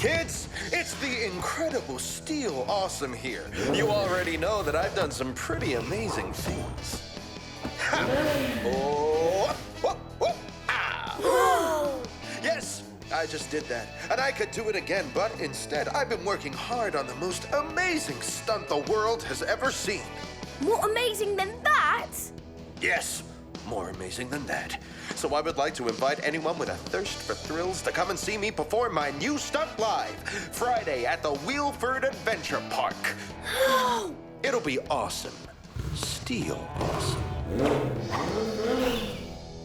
kids, it's the incredible Steel Awesome here. You already know that I've done some pretty amazing things. Ha! Oh! Whoa! Whoa! Ah! Whoa! Yes, I just did that. And I could do it again, but instead I've been working hard on the most amazing stunt the world has ever seen. More amazing than that? Yes, more amazing than that. So I would like to invite anyone with a thirst for thrills to come and see me perform my new stunt live Friday at the Wheelford Adventure Park. It'll be awesome. Steel awesome.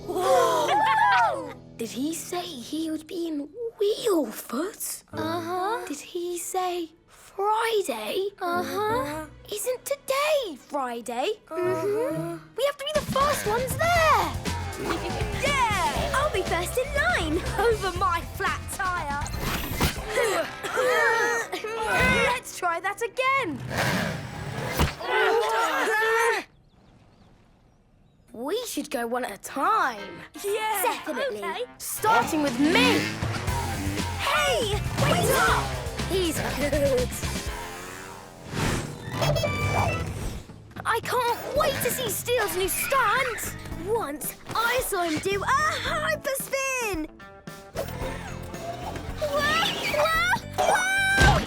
Whoa! Did he say he would be in Wheelford? Uh-huh. Did he say Friday? Uh-huh. Isn't today Friday? Uh-huh. We have to be the first ones there. Yeah! I'll be first in line over my flat tire. Let's try that again. We should go one at a time. Yeah, definitely. Okay. Starting with me. Hey, wait up! He's good. I can't wait to see Steel's new stunt. Once I saw him do a hyperspin. Whoa, whoa, whoa!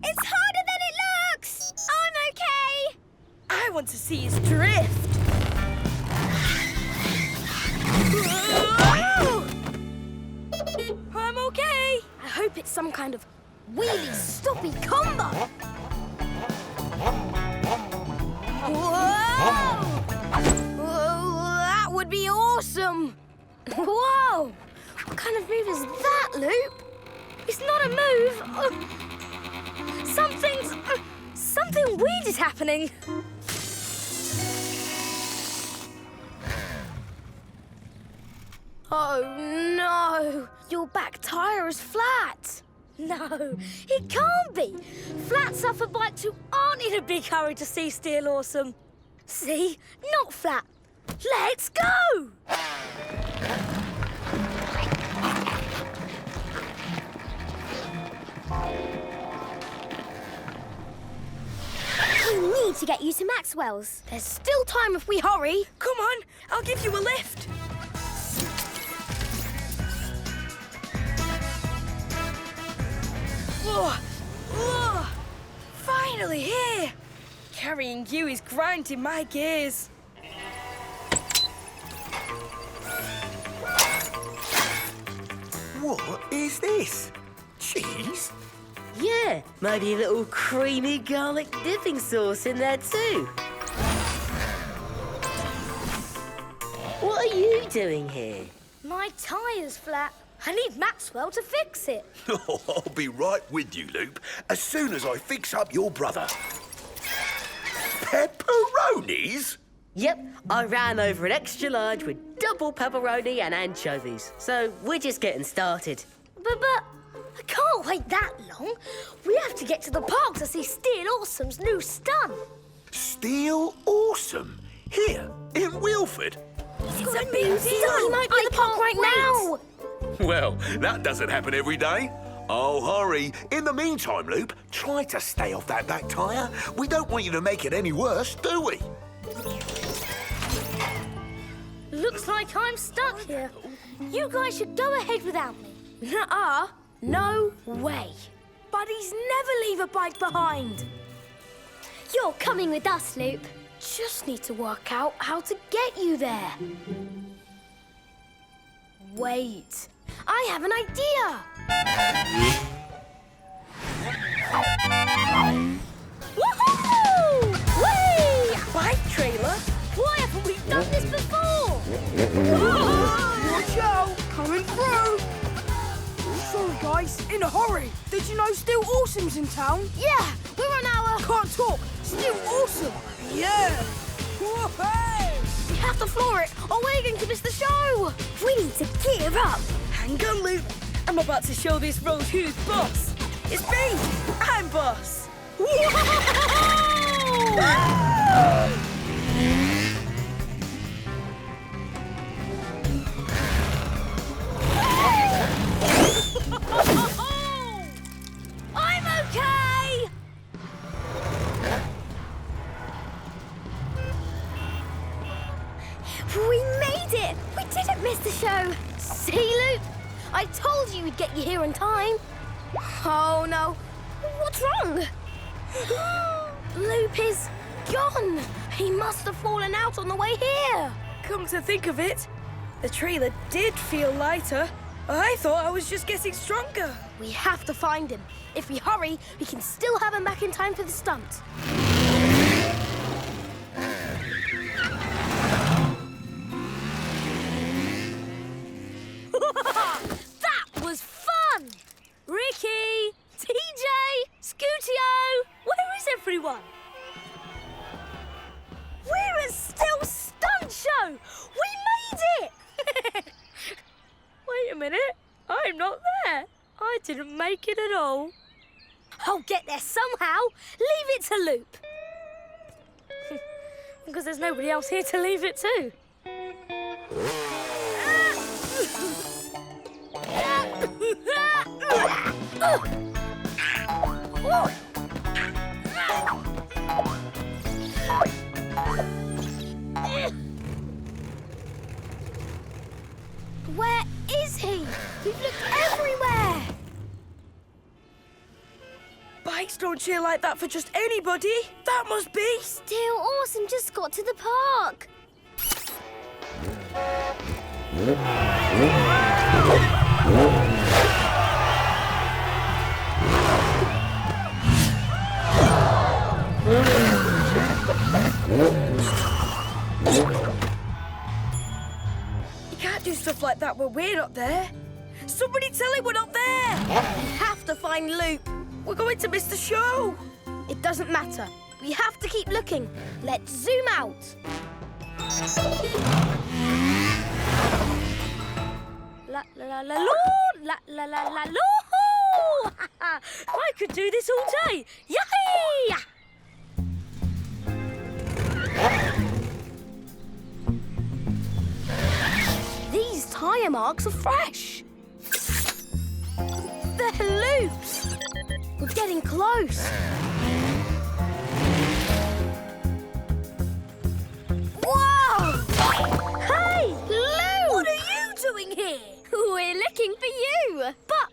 It's harder than it looks. I'm okay. I want to see his drift. Whoa! I'm okay. I hope it's some kind of wheelie-stoppy combo. Whoa! Whoa! That would be awesome. Whoa! What kind of move is that, Loop? It's not a move. Something weird is happening. Oh, no. Your back tyre is flat. No, it can't be. Flats are for bikes who aren't in a big hurry to see Steel Awesome. See? Not flat. Let's go! We need to get you to Maxwell's. There's still time if we hurry. Come on, I'll give you a lift. Oh, finally here! Carrying you is grinding my gears. What is this? Cheese? Yeah, maybe a little creamy garlic dipping sauce in there too. What are you doing here? My tyre's flat. I need Maxwell to fix it. Oh, I'll be right with you, Loop, as soon as I fix up your brother. Pepperonis? Yep, I ran over an extra large with double pepperoni and anchovies. So we're just getting started. But I can't wait that long. We have to get to the park to see Steel Awesome's new stunt. Steel Awesome? Here, in Wheelford? It's a big deal. He might be at the park right now. Well, that doesn't happen every day. Oh, hurry. In the meantime, Loop, try to stay off that back tyre. We don't want you to make it any worse, do we? Looks like I'm stuck here. You guys should go ahead without me. Nuh-uh. No way. Buddies never leave a bike behind. You're coming with us, Loop. Just need to work out how to get you there. Wait. I have an idea. Woohoo! Whee! Bike trailer? Why haven't we done this before? Watch out! Coming through! Sorry, guys. In a hurry. Did you know Steel Awesome's in town? Yeah, we're on our... Can't talk. Steel Awesome. Yeah. Whoa-hey! We have to floor it, or we're going to miss the show. We need to gear up. Hang on, Luke. I'm about to show this road who's boss. It's me. I'm boss. it! We didn't miss the show! See, Loop? I told you we'd get you here in time. Oh, no. What's wrong? Loop is gone. He must have fallen out on the way here. Come to think of it, the trailer did feel lighter. I thought I was just getting stronger. We have to find him. If we hurry, we can still have him back in time for the stunt. That was fun! Ricky, DJ, Scootio, where is everyone? We're at Still Stunt Show! We made it! Wait a minute, I'm not there. I didn't make it at all. I'll get there somehow. Leave it to Loop. Because there's nobody else here to leave it to. Where is he? We've looked everywhere. Bikes don't cheer like that for just anybody. That must be. Still Awesome just got to the park. You can't do stuff like that when we're not there. Somebody tell him we're not there. We have to find Loop. We're going to miss the show. It doesn't matter. We have to keep looking. Let's zoom out. La la la la loo, la la la la loo. I could do this all day. Yay! These tyre marks are fresh. They're loops. We're getting close. Whoa! Hey, Lou! What are you doing here? We're looking for you. But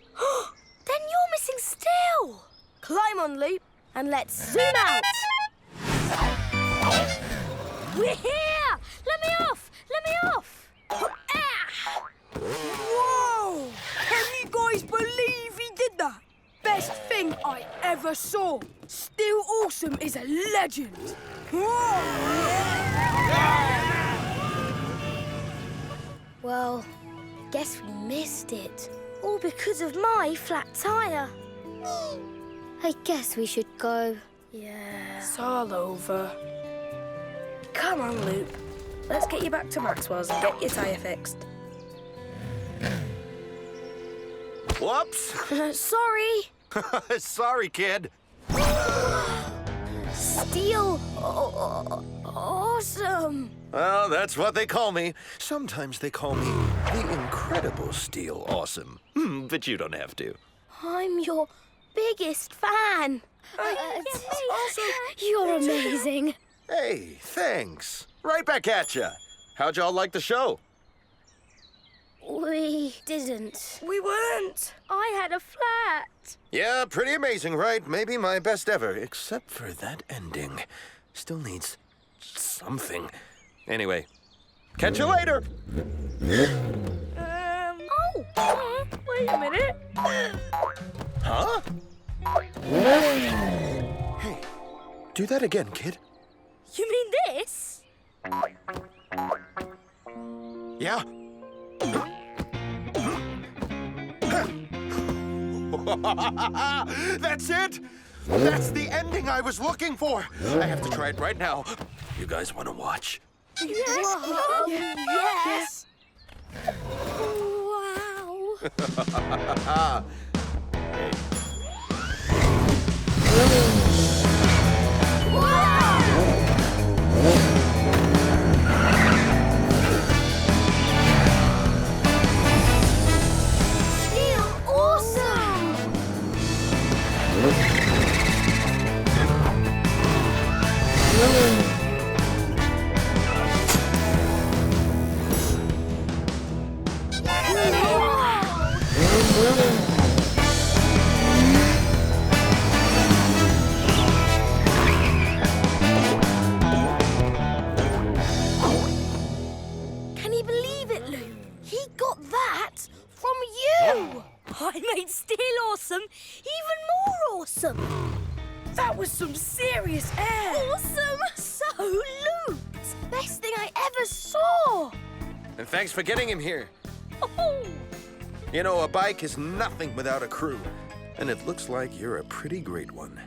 then you're missing still. Climb on, Loop, and let's zoom out. We're here! Let me off! Let me off! Whoa! Can you guys believe he did that? Best thing I ever saw. Still Awesome is a legend. Whoa! Well, guess we missed it. All because of my flat tire. I guess we should go. Yeah. It's all over. Come on, Loop. Let's get you back to Maxwell's and get your tyre fixed. Whoops! Sorry. Sorry, kid. Still awesome. Well, that's what they call me. Sometimes they call me the Incredible Steel Awesome. But you don't have to. I'm your biggest fan. You're amazing. Hey, thanks. Right back at ya. How'd y'all like the show? We didn't. We weren't. I had a flat. Yeah, pretty amazing, right? Maybe my best ever, except for that ending. Still needs something. Anyway, catch you later. Wait a minute. Huh? Hey, do that again, kid. You mean this? Yeah? That's it! That's the ending I was looking for! I have to try it right now. You guys want to watch? Yes. Wow. Still awesome. Can you believe it, Lou? He got that from you! I made Still Awesome even more awesome! That was some serious air. Awesome! So looped! Best thing I ever saw! And thanks for getting him here. Oh. You know, a bike is nothing without a crew. And it looks like you're a pretty great one.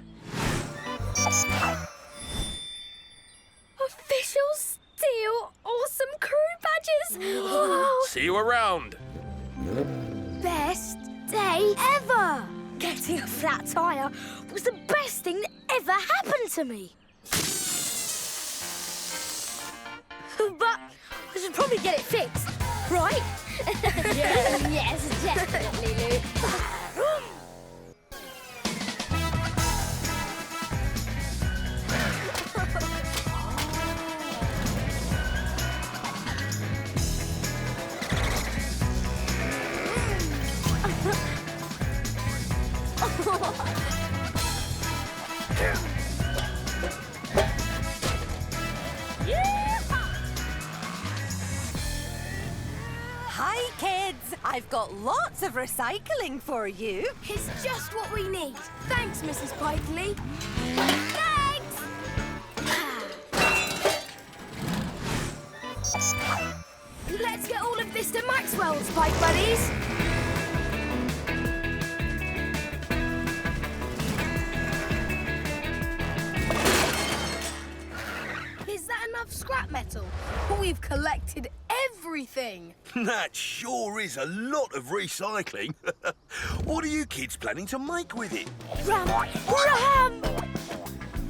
Official Still Awesome crew badges! Wow. See you around. Best day ever! Getting a flat tyre was the best thing that ever happened to me. But I should probably get it fixed, right? Yes, definitely, Lou. Hi, kids! I've got lots of recycling for you. It's just what we need. Thanks, Mrs. Pikely. Thanks! Let's get all of this to Maxwell's, Bike Buddies. Is that enough scrap metal? We've collected everything. That sure is a lot of recycling. What are you kids planning to make with it? Ram!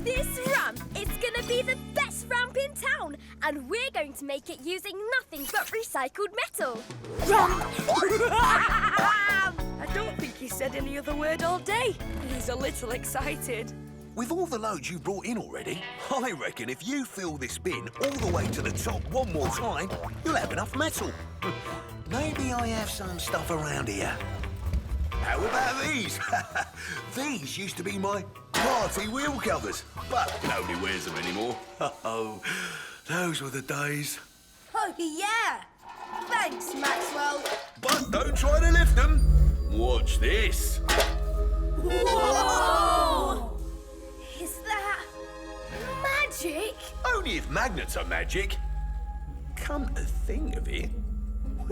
This ramp is gonna be the best ramp in town, and we're going to make it using nothing but recycled metal. Ram! I don't think he said any other word all day. He's a little excited. With all the loads you brought in already, I reckon if you fill this bin all the way to the top one more time, you'll have enough metal. Maybe I have some stuff around here. How about these? These used to be my party wheel covers, but nobody wears them anymore. Oh, those were the days. Oh, yeah. Thanks, Maxwell. But don't try to lift them. Watch this. Whoa! Is that magic? Only if magnets are magic. Come to think of it,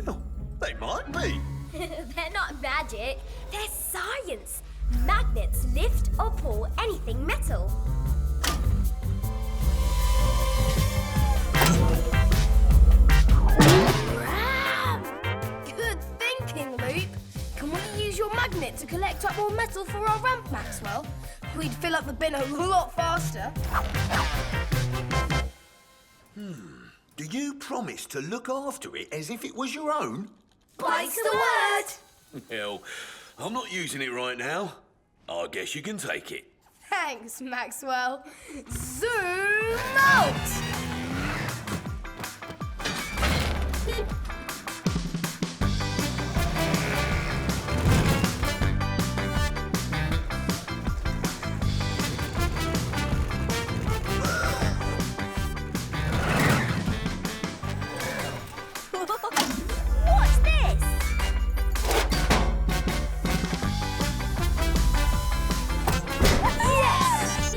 well, they might be. They're not magic. They're science. Magnets lift or pull anything metal. Ram! Good thinking, Loop. Can we use your magnet to collect up more metal for our ramp, Maxwell? We'd fill up the bin a lot faster. Do you promise to look after it as if it was your own? Bike's the word. Hell, I'm not using it right now. I guess you can take it. Thanks, Maxwell. Zoom out! What's this? Yes!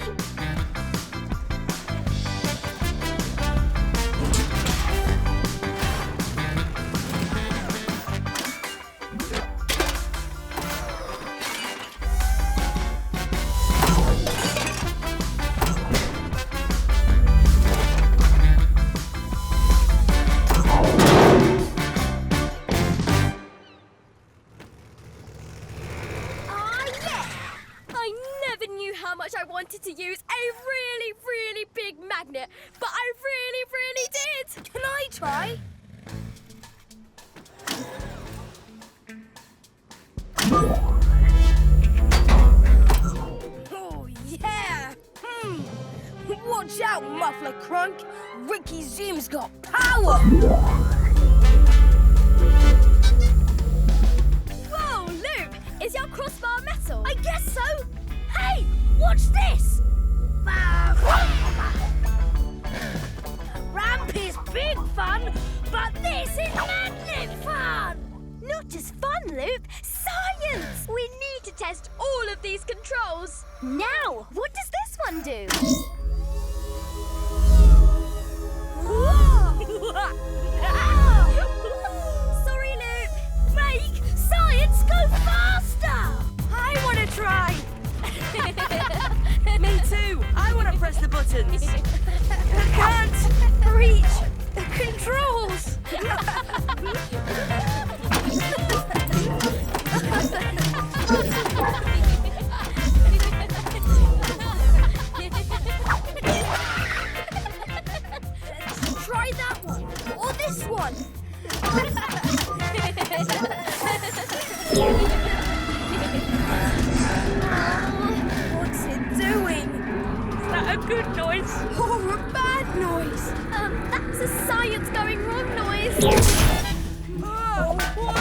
How much I wanted to use a really, really big magnet, but I really, really did. Can I try? Oh, yeah! Watch out, Muffler Crunk. Ricky Zoom's got power! Whoa, Luke! Loop. Science! We need to test all of these controls. Now, what does this one do? Sorry, Loop. Make science go faster! I want to try. Me too. I want to press the buttons. I can't reach the controls. Try that one, or this one. What's it doing? Is that a good noise? Or a bad noise? That's a science going wrong noise. Oh, whoa!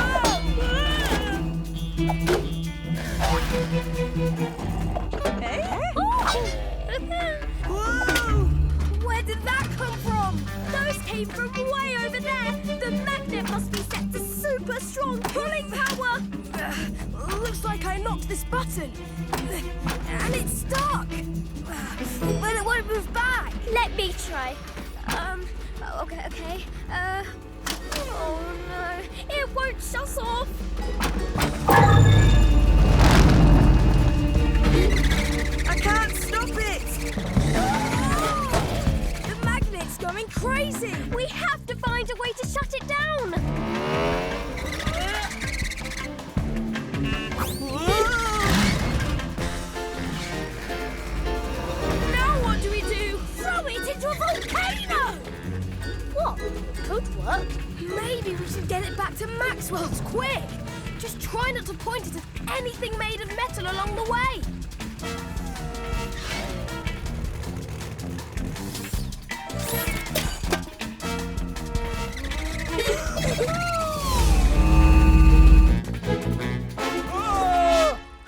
Where did that come from? Those came from way over there. The magnet must be set to super strong pulling power. Looks like I knocked this button. And it's stuck. But it won't move back. Let me try. Okay. Oh no, it won't shut off. I can't stop it. The magnet's going crazy. We have to find a way to shut it down. Now what do we do? Throw it into a volcano! What? Could work. Maybe we should get it back to Maxwell's quick. Just try not to point it at anything made of metal along the way.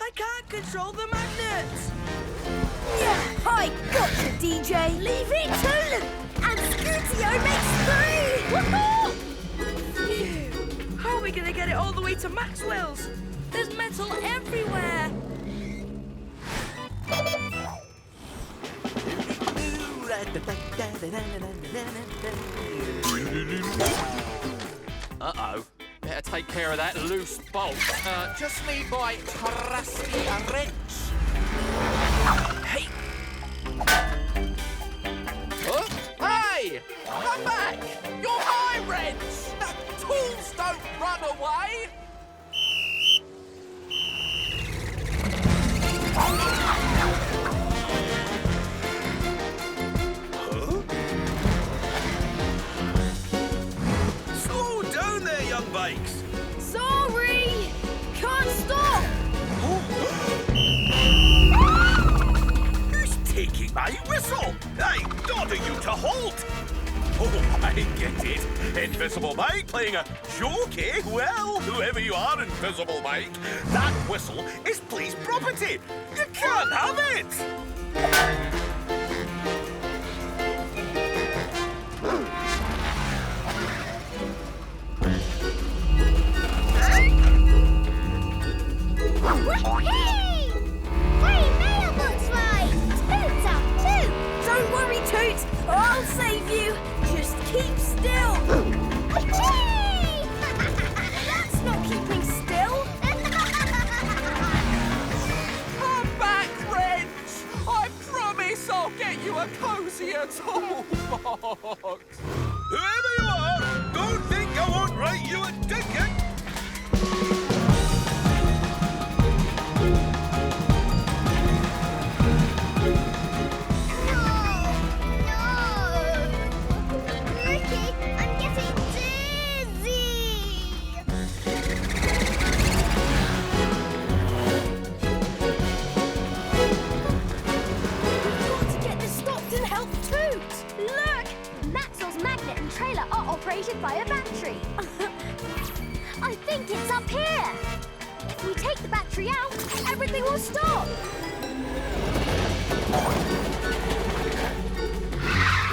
I can't control the magnet. Yeah, I gotcha, DJ. Leave it to Luke, and Scootio makes 3! Woohoo! How are we going to get it all the way to Maxwell's? There's metal everywhere. Uh-oh. Better take care of that loose bolt. Just need my trusty wrench. Hey! Huh? Hey! Come back! You're my wrench! The tools don't run away! Slow down there, young bikes. Sorry! Can't stop! Who's taking my whistle? I order you to halt. Oh, I get it. Invisible Mike playing a joke, eh? Well, whoever you are, Invisible Mike, that whistle is police property. You can't have it. Hey! Hey, mailbox right! Toot up, Toot! Don't worry, Toot. I'll save you. Just keep still. Achoo! That's not keeping still. Come back, wrench! I promise I'll get you a cozier toolbox. Whoever you are, don't think I won't write you a ticket. Ricky, I'm getting dizzy! We've got to get this stopped and help Toot. Look! Maxwell's magnet and trailer are operated by a battery. I think it's up here. If we take the battery out, everything will stop.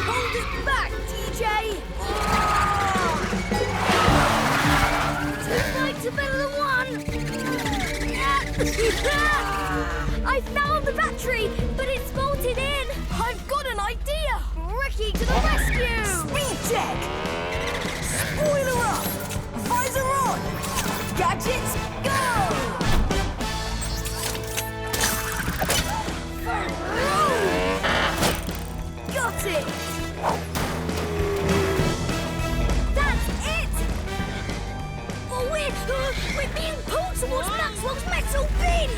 Hold it back, DJ. Two bikes are better than one. I found the battery, but it's bolted in. I've got an idea! Ricky to the rescue! Speed check! Spoiler up! Visor on! Gadgets, go! Got it! That's it! Oh, we're being pulled towards Maxwell's metal bin!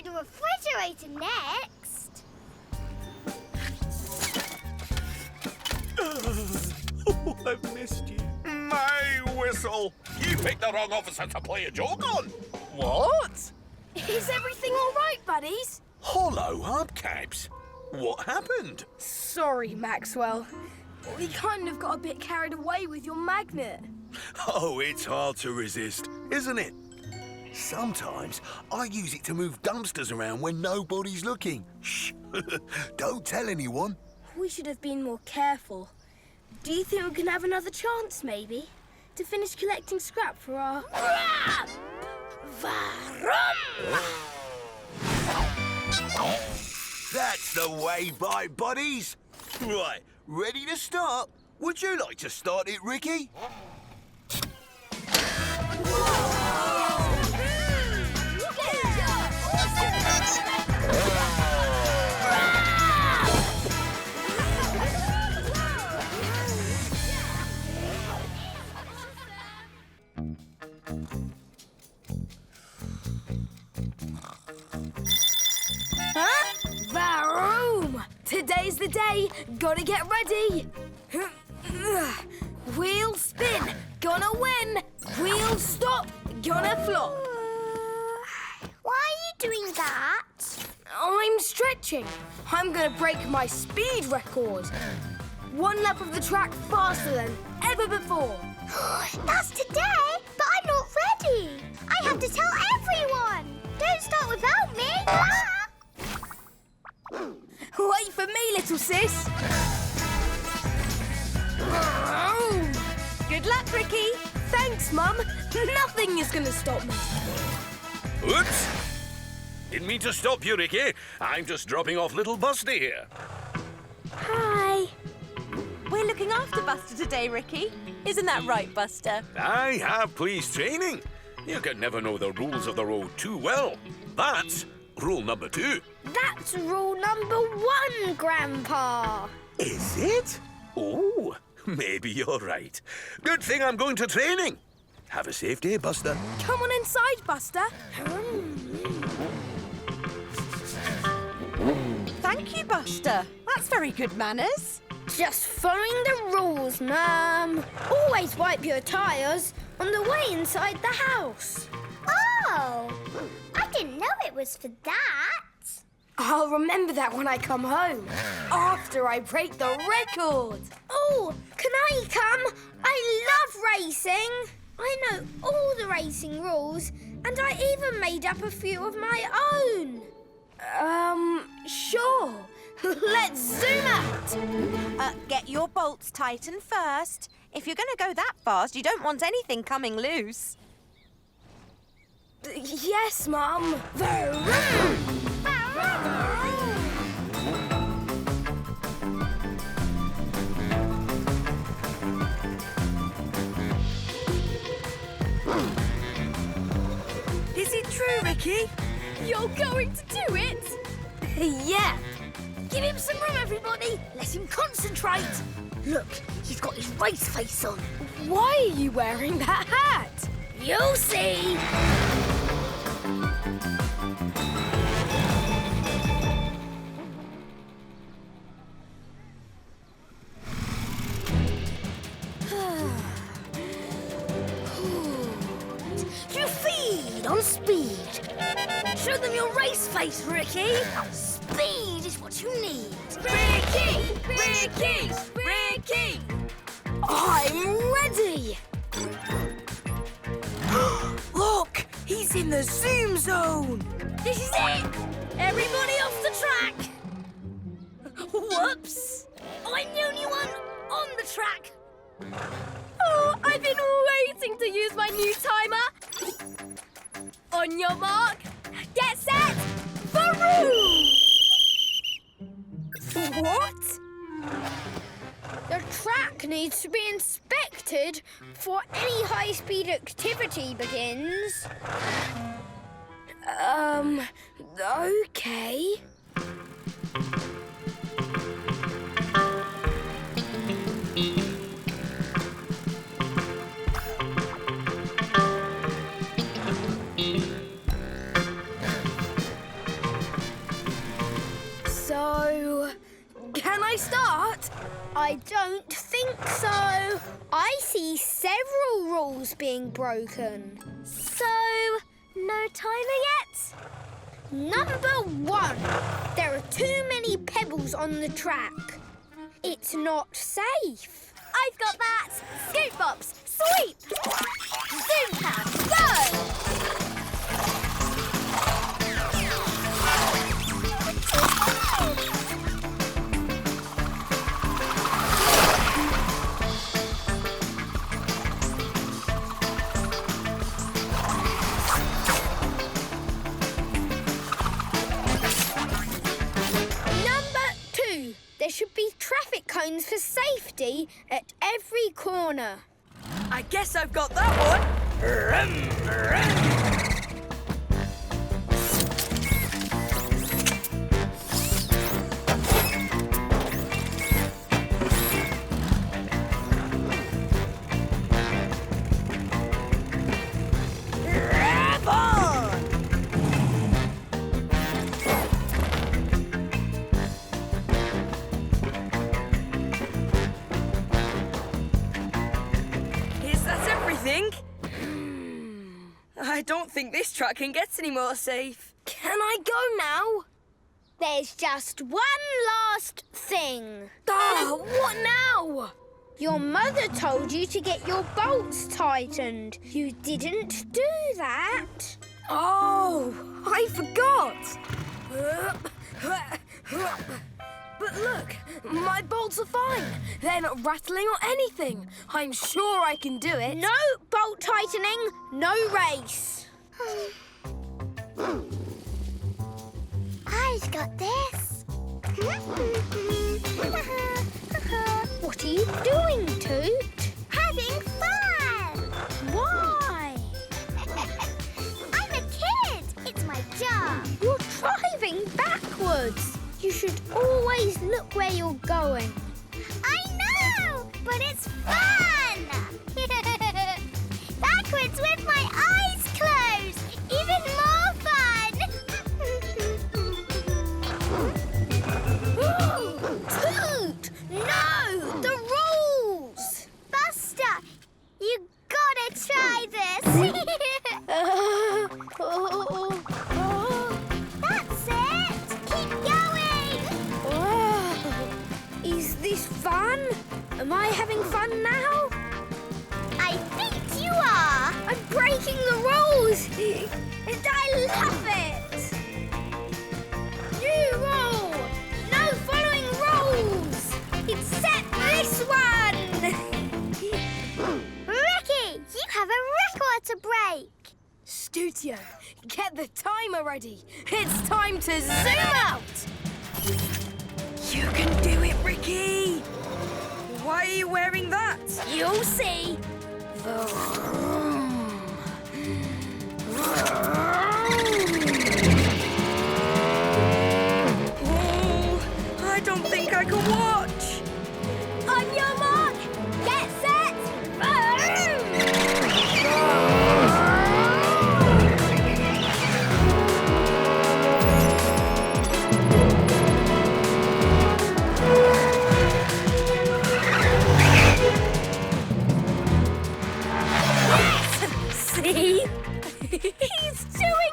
Refrigerator next. Oh, I've missed you. My whistle! You picked the wrong officer to play a joke on. What? Is everything all right, buddies? Hollow hubcaps? What happened? Sorry, Maxwell. We kind of got a bit carried away with your magnet. Oh, it's hard to resist, isn't it? Sometimes I use it to move dumpsters around when nobody's looking. Shh! Don't tell anyone. We should have been more careful. Do you think we can have another chance, maybe? To finish collecting scrap for our... That's the way, bye, buddies. Right, ready to start? Would you like to start it, Ricky? Varoom! Today's the day. Gotta get ready. Wheel spin. Gonna win. Wheel stop. Gonna flop. Why are you doing that? I'm stretching. I'm gonna break my speed record. One lap of the track faster than ever before. That's today, but I'm not ready. I have to tell everyone. Don't start without me. Wait for me, little sis. Good luck, Ricky. Thanks, Mum. Nothing is gonna stop me. Oops! Didn't mean to stop you, Ricky. I'm just dropping off little Buster here. Hi. We're looking after Buster today, Ricky. Isn't that right, Buster? I have police training. You can never know the rules of the road too well. That's rule number 2. That's rule number 1, Grandpa. Is it? Oh, maybe you're right. Good thing I'm going to training. Have a safe day, Buster. Come on inside, Buster. Thank you, Buster. That's very good manners. Just following the rules, Mum. Always wipe your tyres on the way inside the house. Oh, I didn't know it was for that. I'll remember that when I come home, after I break the record. Oh, can I come? I love racing. I know all the racing rules, and I even made up a few of my own. Sure. Let's zoom out. Get your bolts tightened first. If you're going to go that fast, you don't want anything coming loose. Yes, Mum. Is it true, Ricky? You're going to do it? Yeah. Give him some room, everybody. Let him concentrate. Look, he's got his race face on. Why are you wearing that hat? You'll see. You feed on speed. Show them your race face, Ricky. Speed. Speed is what you need. Ricky! Ricky! Ricky! I'm ready. Look! He's in the zoom zone! This is it! Everybody off the track! Whoops! I'm the only one on the track! Oh, I've been waiting to use my new timer! On your mark, get set, boom! What? The track needs to be inspected before any high-speed activity begins. Okay. So, can I start? I don't think so. I see several rules being broken. So, no timer yet? Number 1, there are too many pebbles on the track. It's not safe. I've got that! Scoot bops, sweep! Zoom pad, go! There should be traffic cones for safety at every corner. I guess I've got that one. Rev on! I don't think this track can get any more safe. Can I go now? There's just one last thing. What now? Your mother told you to get your bolts tightened. You didn't do that. Oh, I forgot. But look, my bolts are fine. They're not rattling or anything. I'm sure I can do it. No bolt tightening, no race. I've got this. What are you doing, Toot? Having fun. Why? I'm a kid. It's my job. You're driving backwards. You should always look where you're going. I know, but it's fun. Backwards with my eyes closed. Even more fun. Toot! No! The rules! Buster, you gotta try this. That's it. Keep going. Is this fun? Am I having fun now? I think you are. I'm breaking the rules! And I love it! New rule! No following rules! Except this one! Ricky, you have a record to break. Scootio, get the timer ready. It's time to zoom out. You can do it, Ricky. Why are you wearing that? You'll see. Oh, I don't think I can watch. On your mark, get set, See? He's doing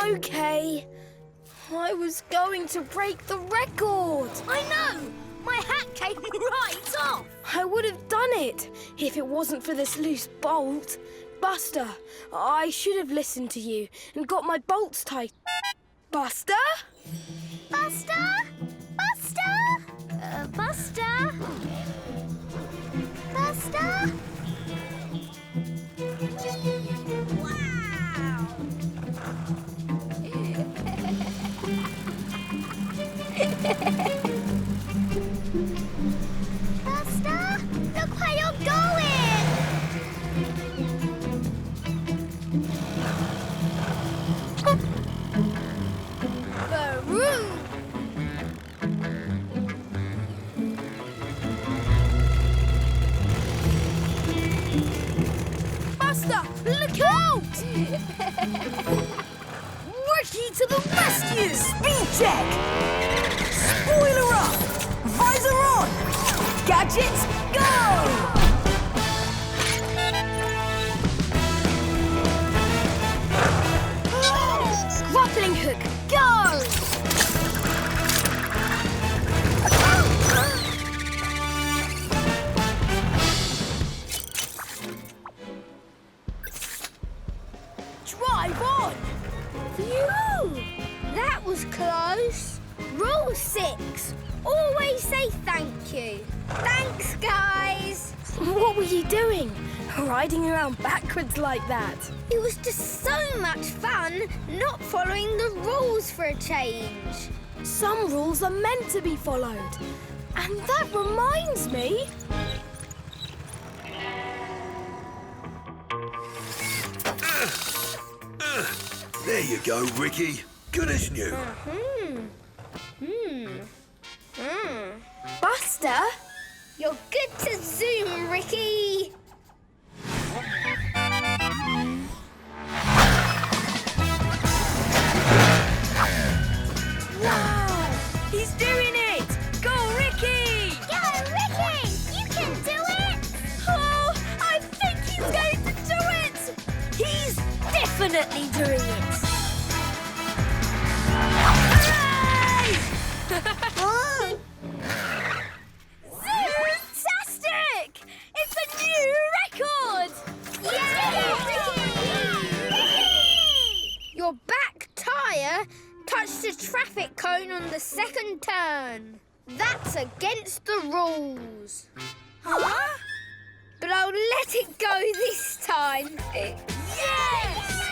okay. I was going to break the record. I know! My hat came right off! I would have done it if it wasn't for this loose bolt. Buster, I should have listened to you and got my bolts tight. Buster? Buster? Buster? Buster? Buster? Wow! Buster? Look where you're going! Varoo! Buster, look out! Ricky to the rescue! Speed check! Spoiler up! Visor on! Gadgets, go! Grappling hook, go! Drive on! Phew! That was close. Rule 6. Always say thank you. Thanks, guys. What were you doing? Riding around backwards like that? It was just so much fun not following the rules for a change. Some rules are meant to be followed. And that reminds me... There you go, Ricky. Good as new. Buster? You're good to zoom, Ricky. Wow! He's doing it! Go, Ricky! Go, Ricky! You can do it! Oh, I think he's going to do it! He's definitely doing it! Hooray! Fantastic! It's a new record! Your back tyre touched the traffic cone on the second turn. That's against the rules. Huh? But I'll let it go this time. Yes!